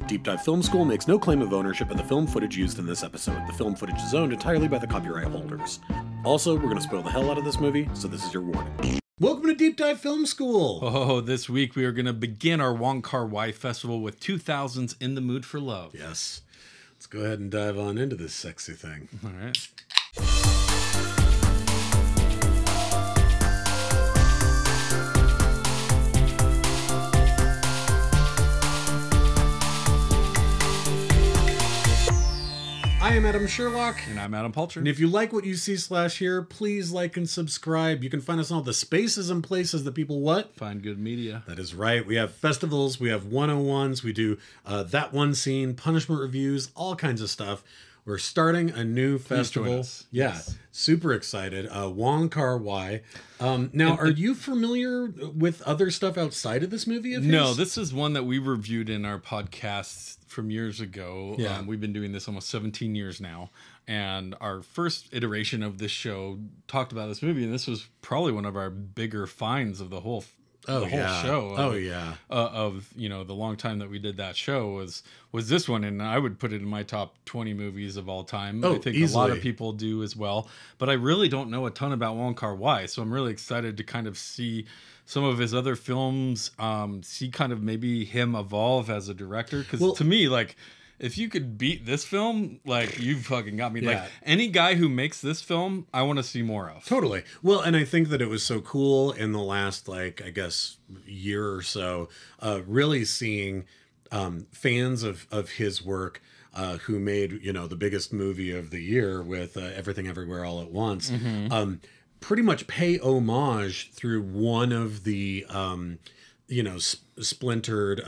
Deep Dive Film School makes no claim of ownership of the film footage used in this episode. The film footage is owned entirely by the copyright holders. Also, we're going to spoil the hell out of this movie, so this is your warning. Welcome to Deep Dive Film School! Oh, this week we are going to begin our Wong Kar-Wai festival with 2000's In the Mood for Love. Yes. Let's go ahead and dive on into this sexy thing. All right. I am Adam Sherlock. And I'm Adam Palcher. And if you like what you see /here, please like and subscribe. You can find us on all the spaces and places that people what? Find good media. That is right. We have festivals, we have 101s, we do That One Scene, punishment reviews, all kinds of stuff. We're starting a new festival. Yeah, yes. Super excited. Wong Kar-Wai. Now, are you familiar with other stuff outside of this movie of his? No, this is one that we reviewed in our podcast from years ago. Yeah. We've been doing this almost 17 years now. And our first iteration of this show talked about this movie. And this was probably one of our bigger finds of the whole show. Of the long time that we did that show was this one, and I would put it in my top 20 movies of all time. I think easily. A lot of people do as well, but I really don't know a ton about Wong Kar-Wai, so I'm really excited to kind of see some of his other films, see kind of maybe him evolve as a director, because to me, like, if you could beat this film, like, you fucking got me. Yeah. Like, any guy who makes this film, I want to see more of. Totally. Well, and I think that it was so cool in the last, like, I guess, year or so, really seeing fans of his work who made, the biggest movie of the year with Everything Everywhere All at Once, pretty much pay homage through one of the splintered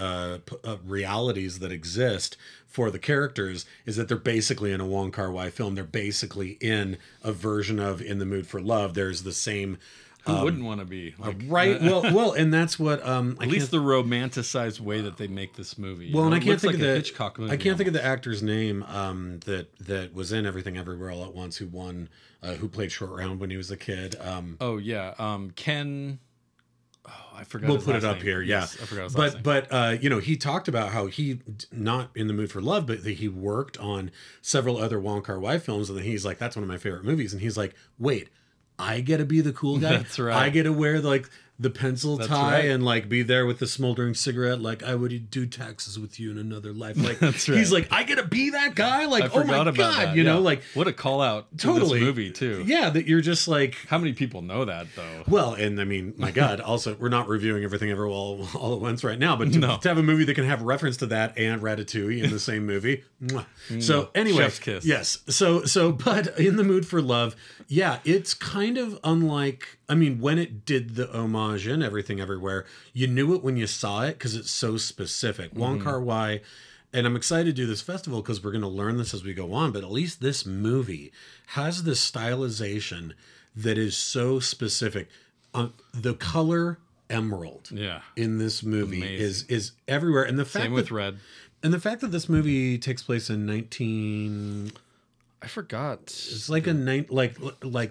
realities that exist for the characters, is that they're basically in a Wong Kar-Wai film. They're basically in a version of In the Mood for Love. There's the same... Who wouldn't want to be? Like, right. Well, and that's what... at least the romanticized way that they make this movie. Well, and I can't think of the Hitchcock movie. I can't think of the actor's name that was in Everything Everywhere All at Once, who played Short Round when he was a kid. Ken... I forgot. We'll his put last it up name. here. Yeah, Yes, I forgot his last name. But he talked about how he not In the Mood for Love, but that he worked on several other Wong Kar-Wai films, and then he's like, that's one of my favorite movies, and he's like, wait, I get to be the cool guy. That's right. I get to wear the pencil tie right. and like be there with the smoldering cigarette. Like, I would do taxes with you in another life. Like, that's right. He's like, I get to be that guy. Like, I forgot about God, that. like, what a call out to totally this movie too. Yeah, that you're just like, how many people know that though? Well, and I mean, my God, also, we're not reviewing Everything Ever all at once right now, but to have a movie that can have reference to that and Ratatouille in the same movie. So anyway, chef's kiss. Yes. So, but In the Mood for Love, yeah, it's kind of unlike, I mean, when it did the homage in Everything Everywhere, you knew it when you saw it because it's so specific. Wong Kar-Wai, and I'm excited to do this festival because we're going to learn this as we go on, but at least this movie has this stylization that is so specific. The color emerald in this movie is everywhere. And the fact Same with red. And the fact that this movie takes place in I forgot. It's like like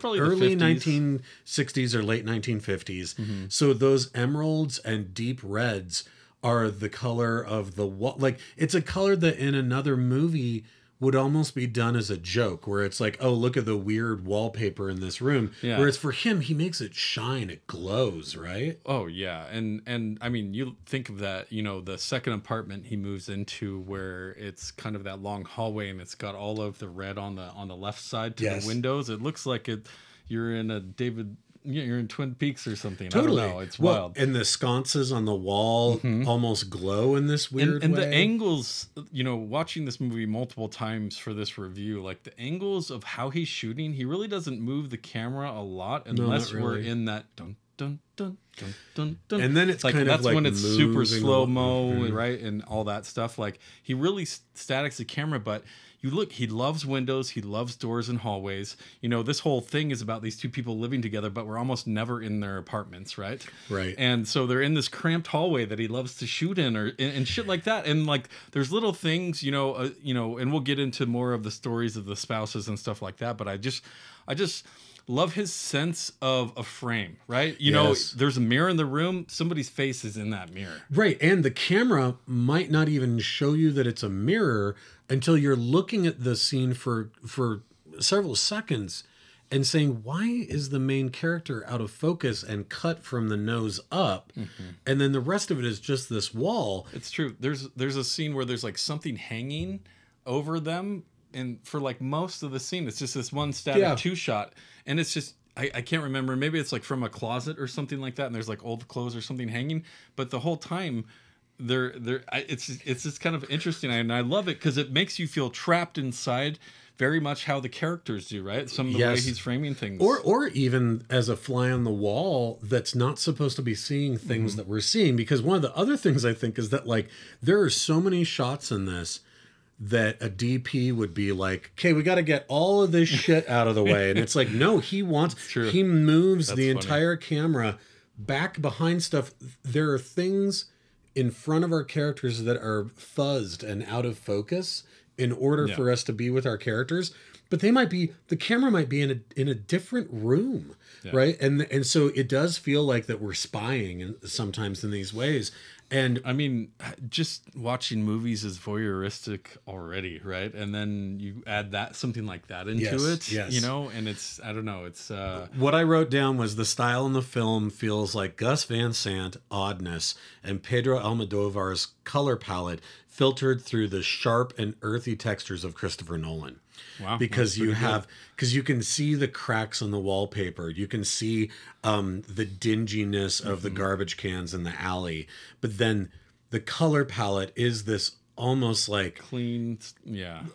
early 1960s or late 1950s. So those emeralds and deep reds are the color of the wall. Like, it's a color that in another movie would almost be done as a joke, where it's like, oh, look at the weird wallpaper in this room. Yeah. Whereas for him, he makes it shine. It glows, right? Oh, yeah. And I mean, you think of that, the second apartment he moves into, where it's kind of that long hallway and it's got all of the red on the left side to the windows. It looks like you're in you're in Twin Peaks or something. Totally. I don't know. It's wild. And the sconces on the wall almost glow in this weird way. And the angles, watching this movie multiple times for this review, like the angles of how he's shooting, he really doesn't move the camera a lot unless we're in that dun dun dun dun dun dun. And then it's like, kind that's of like when it's super slow mo, Mm-hmm. right? And all that stuff. Like, he really statics the camera, but you look, he loves windows, he loves doors and hallways. This whole thing is about these two people living together, but we're almost never in their apartments, right? Right. And so they're in this cramped hallway that he loves to shoot in, and shit like that. And like, there's little things, and we'll get into more of the stories of the spouses and stuff like that. But I just love his sense of a frame, right? You know, there's a mirror in the room. Somebody's face is in that mirror. Right. And the camera might not even show you that it's a mirror until you're looking at the scene for several seconds and saying, why is the main character out of focus and cut from the nose up? And then the rest of it is just this wall. It's true. There's a scene where there's like something hanging over them. And for like most of the scene, it's just this one static 2 shot. And it's just, I can't remember. Maybe it's like from a closet or something like that. And there's like old clothes or something hanging. But the whole time, it's just kind of interesting. And I love it because it makes you feel trapped inside very much how the characters do, right? Some of the way he's framing things. Or even as a fly on the wall that's not supposed to be seeing things that we're seeing. Because one of the other things I think is that like there are so many shots in this that a DP would be like, okay, we got to get all of this shit out of the way. And it's like, no, he moves the entire camera back behind stuff. There are things in front of our characters that are fuzzed and out of focus in order for us to be with our characters. But the camera might be in a different room, right? And so it does feel like that we're spying sometimes in these ways. And I mean, just watching movies is voyeuristic already, right? And then you add something like that into it, you know, and it's, I don't know, it's... What I wrote down was the style in the film feels like Gus Van Sant oddness and Pedro Almodovar's color palette filtered through the sharp and earthy textures of Christopher Nolan. Wow, because you can see the cracks on the wallpaper. You can see the dinginess of the garbage cans in the alley. But then the color palette is this almost like clean,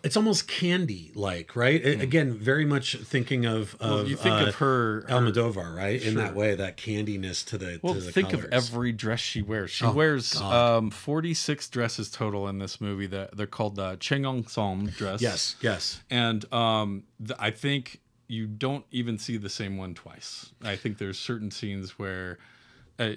it's almost candy like, right? Again, very much thinking of you think of her Almodovar, right? In that way, that candiness to the think colors. of every dress she wears. She wears 46 dresses total in this movie. That they're called the Cheongsom dress. Yes. And I think you don't even see the same one twice. I think there's certain scenes where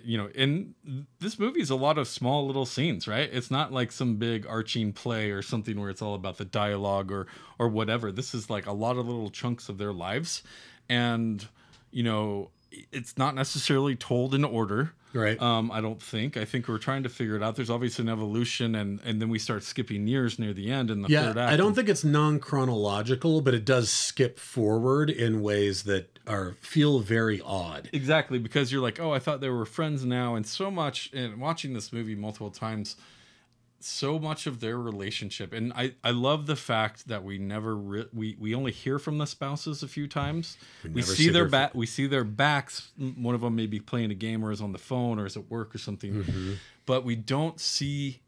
you know, in this movie is a lot of small little scenes, right? It's not like some big arching play or something where it's all about the dialogue or whatever. This is like a lot of little chunks of their lives. And, you know, it's not necessarily told in order. Right. I don't think. I think we're trying to figure it out. There's obviously an evolution, and then we start skipping years near the end in the third act. I don't think it's non-chronological, but it does skip forward in ways that feel very odd. Exactly, because you're like, oh, I thought they were friends now, and so much, and watching this movie multiple times, so much of their relationship, and I love the fact that we never we only hear from the spouses a few times. We see their we see their backs. One of them may be playing a game or is on the phone or is at work or something, but we don't see.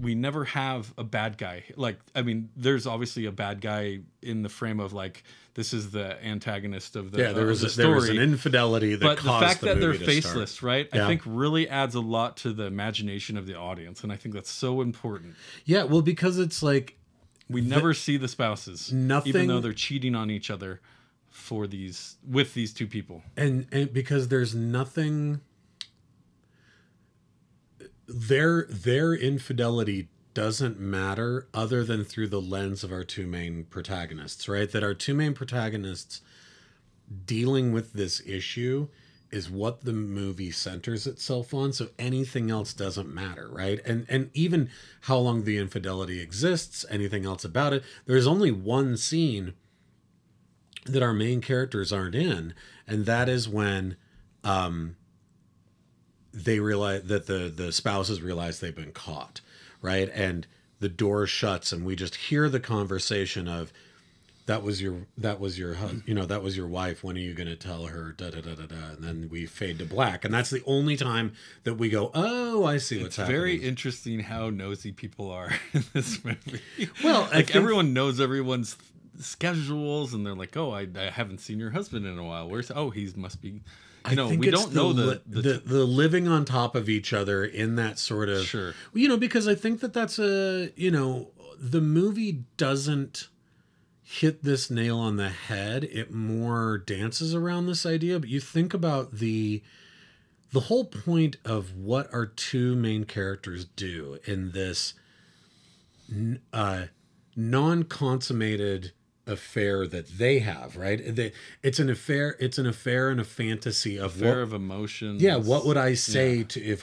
We never have a bad guy. Like, I mean, there's obviously a bad guy in the frame of like, this is the antagonist of the, there was an infidelity that caused the fact that they're movie to faceless, start. right? I think really adds a lot to the imagination of the audience. And I think that's so important. Yeah, well, because it's like, we never see the spouses, even though they're cheating on each other with these two people. And because there's nothing... Their infidelity doesn't matter other than through the lens of our two main protagonists, right? That our two main protagonists dealing with this issue is what the movie centers itself on. So anything else doesn't matter, right? And even how long the infidelity exists, anything else about it, there's only one scene that our main characters aren't in, and that is when they realize that the spouses realize they've been caught, right? And the door shuts and we just hear the conversation of, that was your wife. When are you going to tell her? Da, da, da, da, da. And then we fade to black. And that's the only time that we go, oh, I see what's happening. It's very interesting how nosy people are in this movie. Well, like everyone knows everyone's schedules and they're like, oh, I haven't seen your husband in a while. He must be... we don't know the living on top of each other in that sort of, because I think that's the movie doesn't hit this nail on the head. It more dances around this idea, but you think about the whole point of what our two main characters do in this non-consummated affair that they have, right? It's an affair and a fantasy of affair of emotions. Yeah, what would I say to if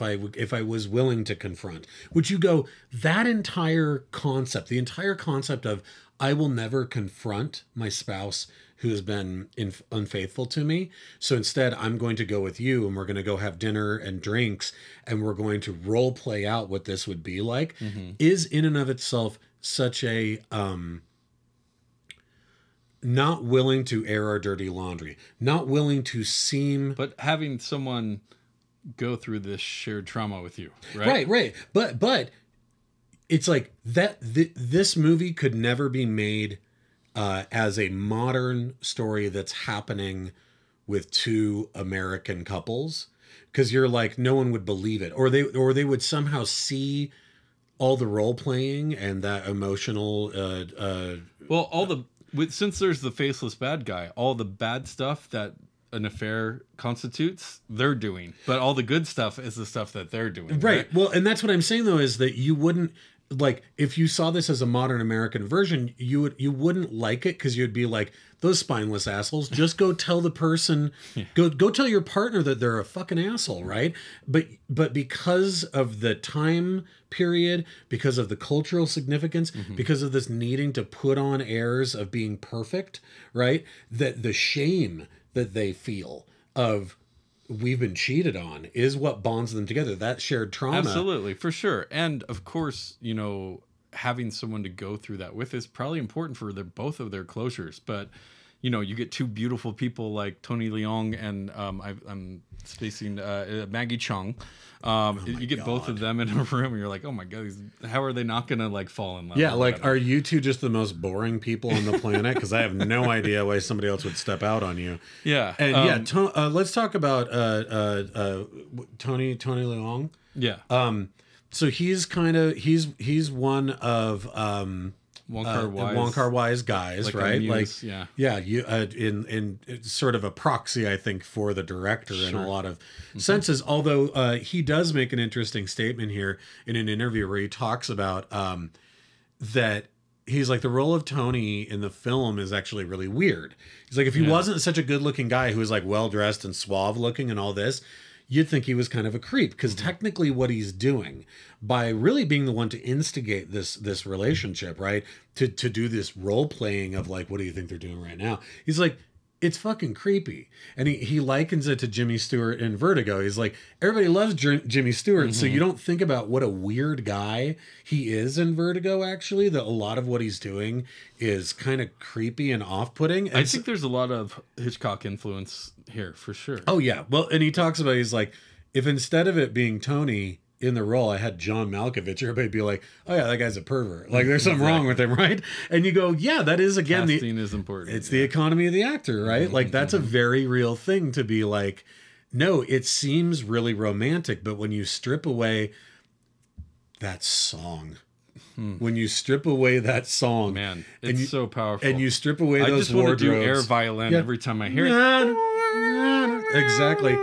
I was willing to confront? Would you go, that entire concept, the entire concept of I will never confront my spouse who has been unfaithful to me. So instead, I'm going to go with you and we're going to go have dinner and drinks and we're going to role play out what this would be like, is in and of itself such a not willing to air our dirty laundry, not willing to seem... But having someone go through this shared trauma with you, right? Right. But it's like that. This movie could never be made as a modern story that's happening with two American couples, because you're like, no one would believe it, or they would somehow see all the role playing and that emotional. Since there's the faceless bad guy, all the bad stuff that an affair constitutes, they're doing, but all the good stuff is the stuff that they're doing. Right. Well, and that's what I'm saying though, is that you wouldn't, like, if you saw this as a modern American version, you wouldn't like it, because you'd be like, those spineless assholes. Just go tell the person, go tell your partner that they're a fucking asshole, right? But because of the time period, because of the cultural significance, because of this needing to put on airs of being perfect, right? That the shame that they feel of, we've been cheated on, is what bonds them together. That shared trauma. Absolutely, for sure. And of course, having someone to go through that with is probably important for both of their closures. But you get two beautiful people like Tony Leung and I'm spacing Maggie Chung. You get both of them in a room and you're like, oh my god, how are they not gonna like fall in love? Yeah, like, are you two just the most boring people on the planet? Because I have no idea why somebody else would step out on you. Yeah, and let's talk about Tony Leung. Yeah. So he's one of Wong Kar-Wai's guys, like, right? Muse, in sort of a proxy, I think, for the director in a lot of senses. Although he does make an interesting statement here in an interview where he talks about that he's like, the role of Tony in the film is actually really weird. He's like, if he wasn't such a good-looking guy who was like well-dressed and suave-looking and all this, you'd think he was kind of a creep, because technically what he's doing by really being the one to instigate this relationship, right? To do this role playing of like, what do you think they're doing right now? He's like, it's fucking creepy. And he likens it to Jimmy Stewart in Vertigo. He's like, everybody loves Jimmy Stewart. So you don't think about what a weird guy he is in Vertigo, actually, that a lot of what he's doing is kind of creepy and off-putting. And I think there's a lot of Hitchcock influence here, for sure. Oh, yeah. Well, and he talks about, he's like, if instead of it being Tony in the role, I had John Malkovich, everybody'd be like, oh yeah, that guy's a pervert. Like, there's something wrong with him, right? And you go, yeah, that is, again, casting is important. It's the economy of the actor, right? Like, that's a very real thing to be like, no, it seems really romantic, but when you strip away that song, when you strip away that song, man, it's so powerful. And you strip away those wardrobes. I just want to do air violin every time I hear it. Exactly.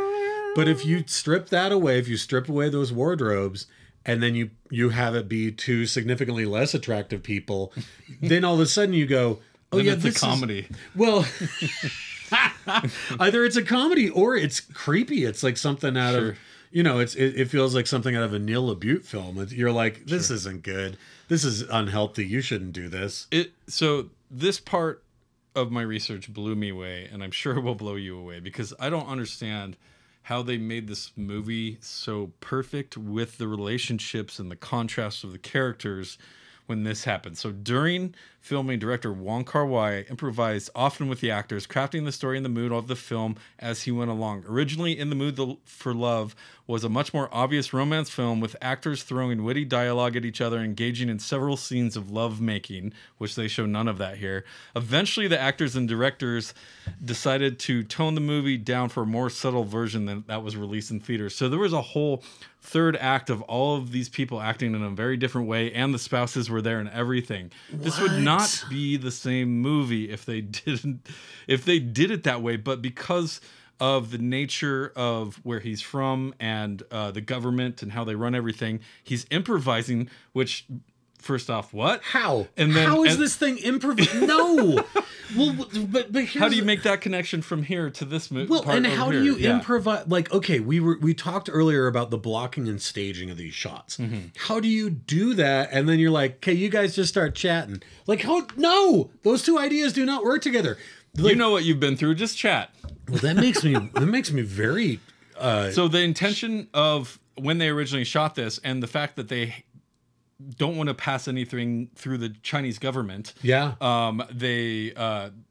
But if you strip that away, if you strip away those wardrobes, and then you have it be two significantly less attractive people, then all of a sudden you go, oh then yeah, it's this a comedy. Well, either it's a comedy or it's creepy. It's like something out of, it feels like something out of a Neil LaBute film. You're like, this isn't good. This is unhealthy. You shouldn't do this. So this part of my research blew me away, and I'm sure it will blow you away, because I don't understand how they made this movie so perfect with the relationships and the contrast of the characters when this happened. So during filming, director Wong Kar-Wai improvised often with the actors, crafting the story and the mood of the film as he went along. Originally, In the Mood for Love was a much more obvious romance film with actors throwing witty dialogue at each other, engaging in several scenes of love making, which they show none of that here. Eventually, the actors and directors decided to tone the movie down for a more subtle version than that was released in theaters. So there was a whole third act of all of these people acting in a very different way, and the spouses were there and everything. What? This would not be the same movie if they did it that way, but because of the nature of where he's from and the government and how they run everything, he's improvising, which first off, what? How? And then how is this thing improvised? No. Well, but how do you make that connection from here to this movie? Well, and how do you improvise? Like, okay, we talked earlier about the blocking and staging of these shots. How do you do that? And then you're like, okay, you guys just start chatting. Like, how? No, those two ideas do not work together. Like, you know what you've been through. Just chat. Well, that makes me very. So the intention of when they originally shot this, and the fact that they don't want to pass anything through the Chinese government. Yeah.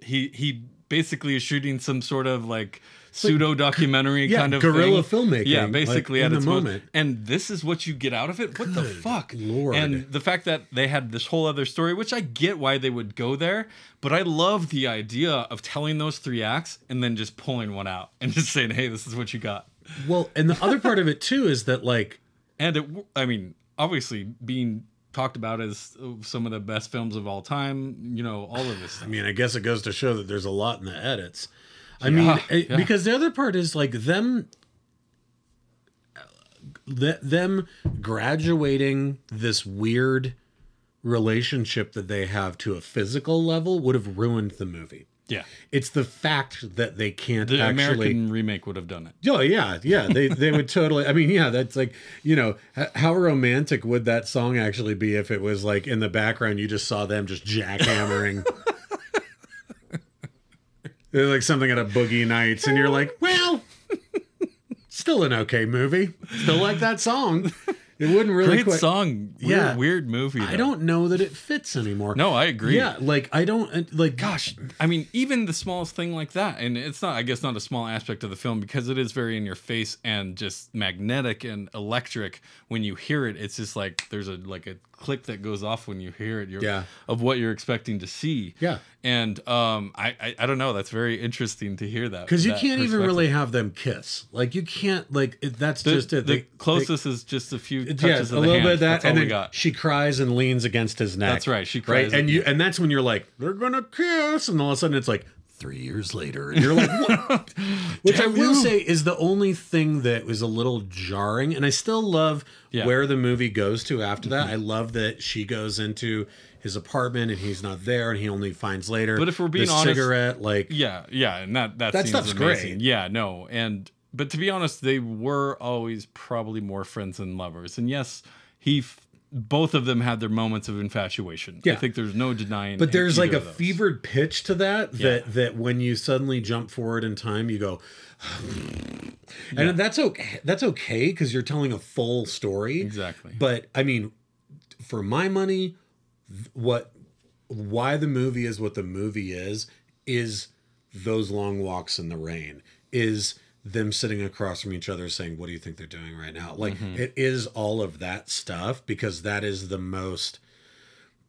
He basically is shooting some sort of like pseudo documentary kind of guerrilla thing. filmmaking. Yeah, basically like, at its moment. And this is what you get out of it. What the fuck, Lord! And the fact that they had this whole other story, which I get why they would go there, but I love the idea of telling those 3 acts and then just pulling one out and just saying, "Hey, this is what you got." Well, and the other part of it too is that like, and I mean, obviously being talked about as some of the best films of all time, you know, all of this stuff. I mean, I guess it goes to show that there's a lot in the edits. I mean, because the other part is like them graduating this weird relationship that they have to a physical level would have ruined the movie. Yeah. It's the fact that they can't the actually... American remake would have done it. Oh, yeah. They would totally... I mean, yeah, that's like, you know, how romantic would that song actually be if it was like in the background you just saw them just jackhammering... It's like something at a Boogie Nights, and you're like, well, still an okay movie. Still like that song. It wouldn't really Great song. Weird movie, though. I don't know that it fits anymore. No, I agree. Yeah, like I don't like. Gosh, I mean, even the smallest thing like that, and it's not, I guess, not a small aspect of the film because it is very in your face and just magnetic and electric. When you hear it, it's just like there's a click that goes off when you hear it. Of what you're expecting to see. Yeah. And I don't know. That's very interesting to hear that because you can't even really have them kiss. Like you can't that's just it. The closest is just a few touches of the little hand. bit of that, That's and all we then got. she cries and leans against his neck. That's right. She cries, right? And that's when you're like, they're gonna kiss, and all of a sudden it's like 3 years later, and you're like, what? Which I will say is the only thing that was a little jarring, and I still love where the movie goes to after that. I love that she goes into his apartment and he's not there, and he only finds later. But if we're being honest, cigarette, like and that stuff's amazing. great. Yeah, no, but to be honest, they were always probably more friends than lovers, and yes, both of them had their moments of infatuation. Yeah. I think there's no denying. But there's like a fevered pitch to that when you suddenly jump forward in time, you go, and that's okay. That's okay because you're telling a full story. Exactly. But I mean, for my money, why the movie is what the movie is those long walks in the rain, is them sitting across from each other saying, what do you think they're doing right now? Like it is all of that stuff, because that is the most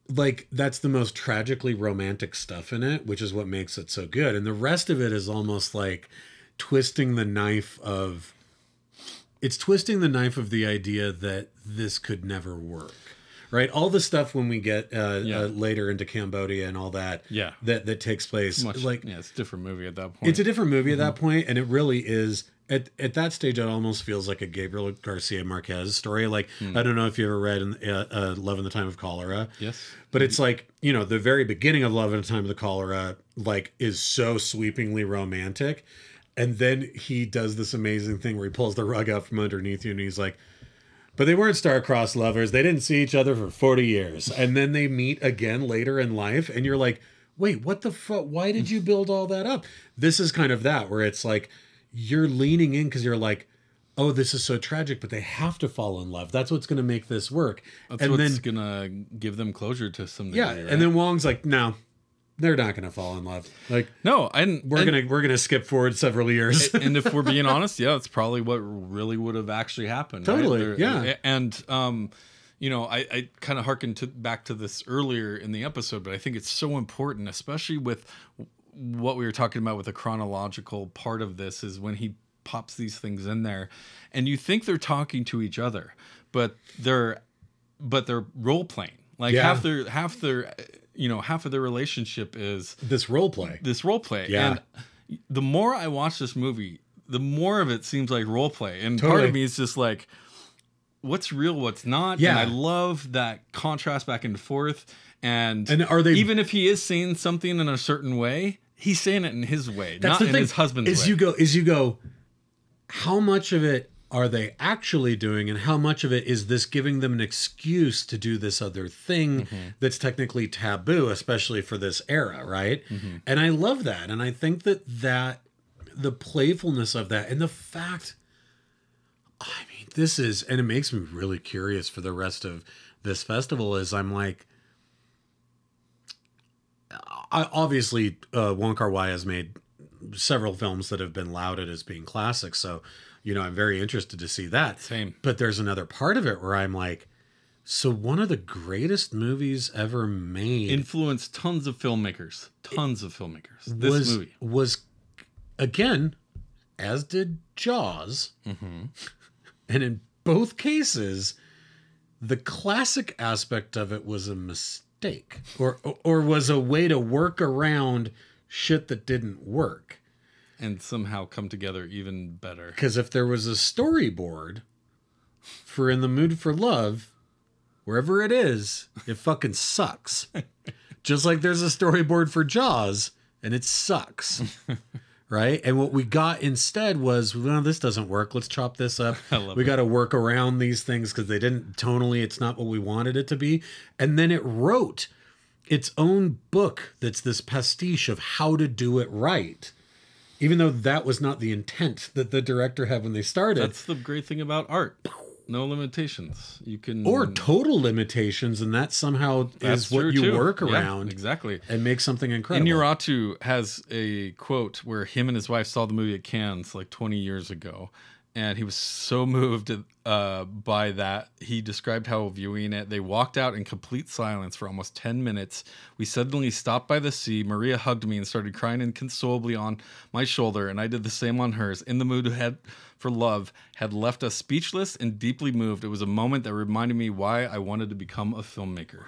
that's the most tragically romantic stuff in it, which is what makes it so good. And the rest of it is almost like twisting the knife of the idea that this could never work. Right, all the stuff when we get later into Cambodia and all that, that takes place. It's a different movie at that point. It's a different movie at that point, and it really is. At that stage, it almost feels like a Gabriel Garcia Marquez story. Like I don't know if you ever read Love in the Time of Cholera. Yes, but it's like, you know, the very beginning of Love in the Time of the Cholera is so sweepingly romantic, and then he does this amazing thing where he pulls the rug out from underneath you, and he's like, but they weren't star-crossed lovers. They didn't see each other for 40 years. And then they meet again later in life. And you're like, wait, what the fuck? Why did you build all that up? This is kind of that, where it's like, you're leaning in because you're like, oh, this is so tragic, but they have to fall in love. That's what's going to make this work. That's what's going to give them closure to some degree. Yeah, right? And then Wong's like, no, they're not going to fall in love. Like, no, we're gonna skip forward several years. And if we're being honest, it's probably what really would have actually happened. Totally, right? Yeah. And you know, I kind of hearkened back to this earlier in the episode, but I think it's so important, especially with what we were talking about with the chronological part of this, is when he pops these things in there, and you think they're talking to each other, but they're role playing. Like half their you know, half of their relationship is this role play. Yeah. And the more I watch this movie, the more of it seems like role play. And part of me is just like, what's real, what's not. Yeah. And I love that contrast back and forth. And are they, even if he is saying something in a certain way, he's saying it in his way, not in his husband's way. You go, how much of it are they actually doing, and how much of it is this giving them an excuse to do this other thing that's technically taboo, especially for this era, right? And I love that. And I think that the playfulness of that, and the fact, I mean, this is, and it makes me really curious for the rest of this festival, is I'm like, obviously Wong Kar-Wai has made several films that have been lauded as being classics, so I'm very interested to see that. Same. But there's another part of it where I'm like, so one of the greatest movies ever made influenced tons of filmmakers. This movie was, again, as did Jaws. And in both cases, the classic aspect of it was a mistake, or was a way to work around shit that didn't work. And somehow come together even better. Because if there was a storyboard for In the Mood for Love, wherever it is, it fucking sucks. Just like there's a storyboard for Jaws, and it sucks. Right? And what we got instead was, well, this doesn't work. Let's chop this up. We got to work around these things because they didn't, tonally, it's not what we wanted it to be. And then it wrote its own book that's this pastiche of how to do it right. Even though that was not the intent that the director had when they started. That's the great thing about art. No limitations. You can... Or total limitations, and that somehow is what you work around. Yeah, exactly. And make something incredible. Inarritu has a quote where him and his wife saw the movie at Cannes like 20 years ago. And he was so moved by that. He described how viewing it, they walked out in complete silence for almost 10 minutes. We suddenly stopped by the sea. Maria hugged me and started crying inconsolably on my shoulder, and I did the same on hers. In the Mood for Love had left us speechless and deeply moved. It was a moment that reminded me why I wanted to become a filmmaker.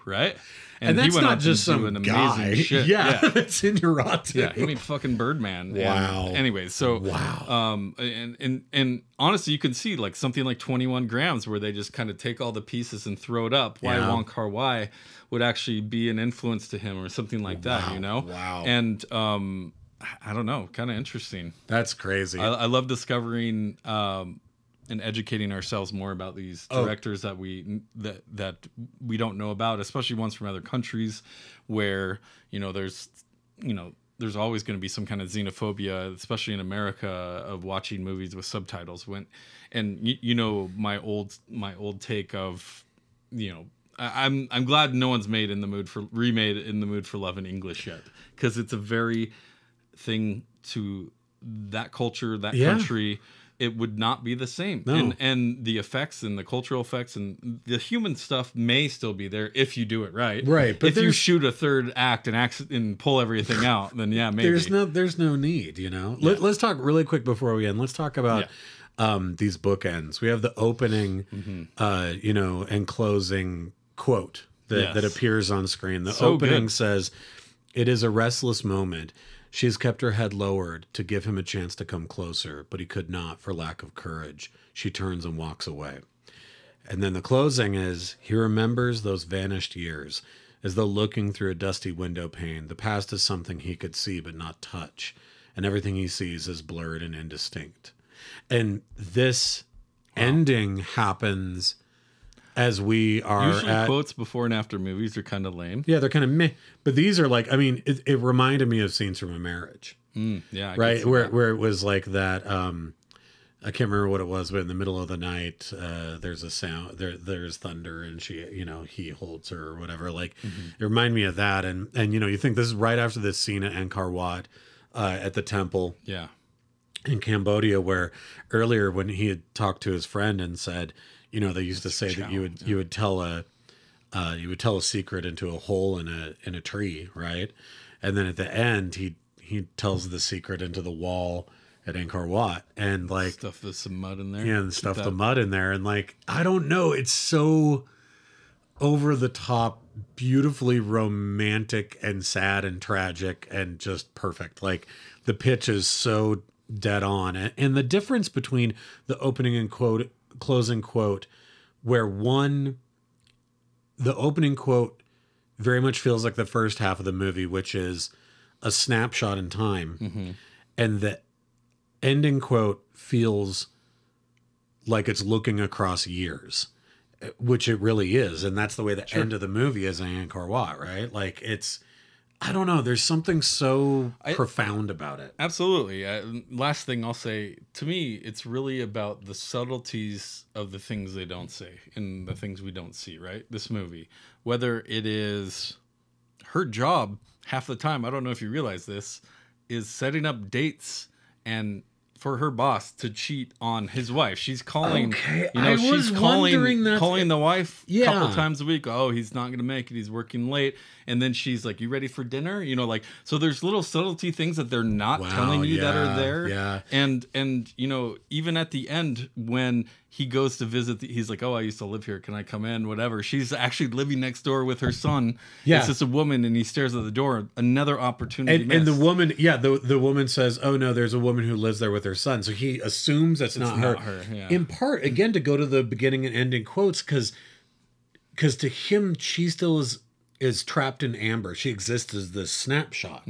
Right? And that's not just some guy. Shit. Yeah, it's Inarritu. Yeah, he made fucking Birdman. Wow. And anyway, so wow. And honestly, you can see like something like 21 Grams, where they just kind of take all the pieces and throw it up. Why Wong Kar-Wai would actually be an influence to him, or something like that. Wow. And I don't know, kind of interesting. That's crazy. I love discovering and educating ourselves more about these directors that we don't know about, especially ones from other countries, where there's always going to be some kind of xenophobia, especially in America, of watching movies with subtitles. My old take of I'm glad no one's remade In the Mood for Love in English yet, because it's a very thing to that culture, that country. It would not be the same. No. And the effects and the cultural effects and the human stuff may still be there if you do it right. Right. But if you shoot a third act and pull everything out, then maybe. There's no need, Yeah. Let's talk really quick before we end. Let's talk about these bookends. We have the opening, and closing quote that appears on screen. The opening says, "It is a restless moment. She has kept her head lowered to give him a chance to come closer, but he could not for lack of courage. She turns and walks away." And then the closing is, "He remembers those vanished years, as though looking through a dusty window pane. The past is something he could see but not touch, and everything he sees is blurred and indistinct." And this ending happens as we are usually quotes before and after movies are kind of lame. Yeah, they're kind of meh. But these are like, it reminded me of scenes from A Marriage. Yeah. Right? Where it was like that, I can't remember what it was, but in the middle of the night, there's a sound, there's thunder, and she, he holds her or whatever. Like, it reminded me of that. And you think this is right after this scene at Angkor Wat, at the temple. Yeah. In Cambodia, where earlier when he had talked to his friend and said, they used to say that you would tell a secret into a hole in a tree, right? And then at the end, he tells the secret into the wall at Angkor Wat, and like stuff with some mud in there. Yeah, and stuff the mud in there, and like I don't know, it's so over the top, beautifully romantic and sad and tragic and just perfect. Like the pitch is so dead on, and the difference between the opening and closing quote where the opening quote very much feels like the first half of the movie, which is a snapshot in time. Mm-hmm. And the ending quote feels like it's looking across years, which it really is. And that's the way the end of the movie is in Wong Kar-Wai, right? Like I don't know. There's something so profound about it. Absolutely. Last thing I'll say, to me, it's really about the subtleties of the things they don't say and the things we don't see, right? This movie, whether it is her job half the time, I don't know if you realize this, is setting up dates and for her boss to cheat on his wife. She's calling, she's calling the wife a couple times a week. Oh, he's not going to make it. He's working late. And then she's like, you ready for dinner? So there's little subtlety things that they're not telling you that are there. Yeah. And, even at the end when he goes to visit, he's like, oh, I used to live here. Can I come in? Whatever. She's actually living next door with her son. Yeah. It's just a woman and he stares at the door. Another opportunity. And the woman, the woman says, oh no, there's a woman who lives there with her son. So he assumes that's not her. Yeah. In part, again, to go to the beginning and ending quotes, because to him, she still is trapped in amber. She exists as this snapshot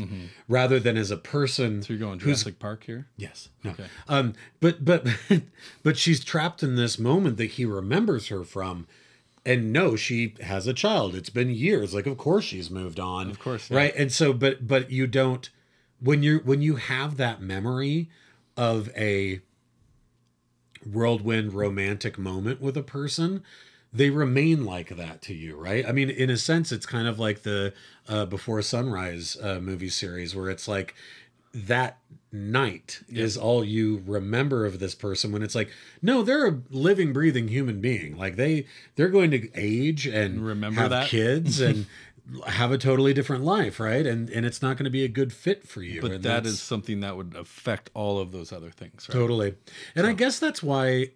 rather than as a person. So you're going Jurassic Park here? Yes. No. Okay. But she's trapped in this moment that he remembers her from. And no, she has a child. It's been years. Like, of course she's moved on. Of course. Yeah. Right. And so, but you don't, when you have that memory of a whirlwind romantic moment with a person, they remain like that to you, right? I mean, in a sense, it's kind of like the Before Sunrise movie series, where it's like that night is all you remember of this person, when it's like, no, they're a living, breathing human being. Like they're going to age and remember have that? Kids and have a totally different life, right? And it's not going to be a good fit for you. But that is something that would affect all of those other things, right? Totally. And I guess that's why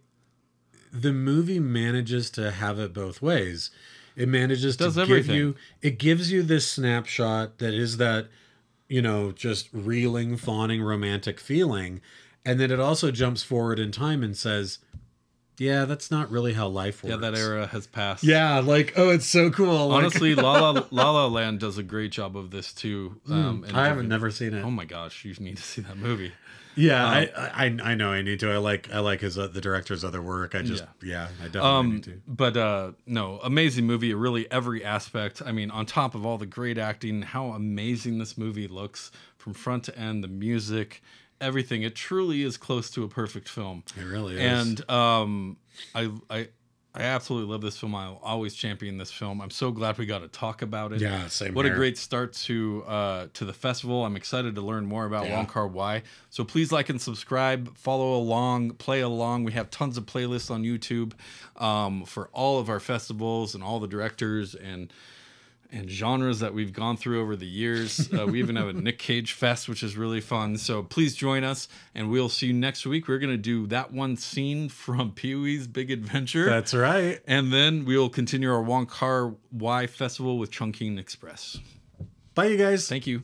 the movie manages to have it both ways. It manages to gives you this snapshot that is that, just reeling, fawning, romantic feeling. And then it also jumps forward in time and says, yeah, that's not really how life works. Yeah, that era has passed. Yeah, like, oh, it's so cool. Honestly, La La Land does a great job of this too. I haven't never seen it. Oh my gosh, you need to see that movie. Yeah, I know I need to. I like his the director's other work. I definitely need to. But no, amazing movie. Really, every aspect. I mean, on top of all the great acting, how amazing this movie looks from front to end. The music, everything. It truly is close to a perfect film. It really is. And I absolutely love this film. I'll always champion this film. I'm so glad we got to talk about it. Yeah, same What here. a great start to the festival. I'm excited to learn more about Wong Kar-Wai. So please like and subscribe, follow along, play along. We have tons of playlists on YouTube for all of our festivals and all the directors and genres that we've gone through over the years. We even have a Nick Cage Fest, which is really fun. So please join us, and we'll see you next week. We're going to do that one scene from Pee-wee's Big Adventure. That's right. And then we will continue our Wong Kar-Wai Festival with Chungking Express. Bye, you guys. Thank you.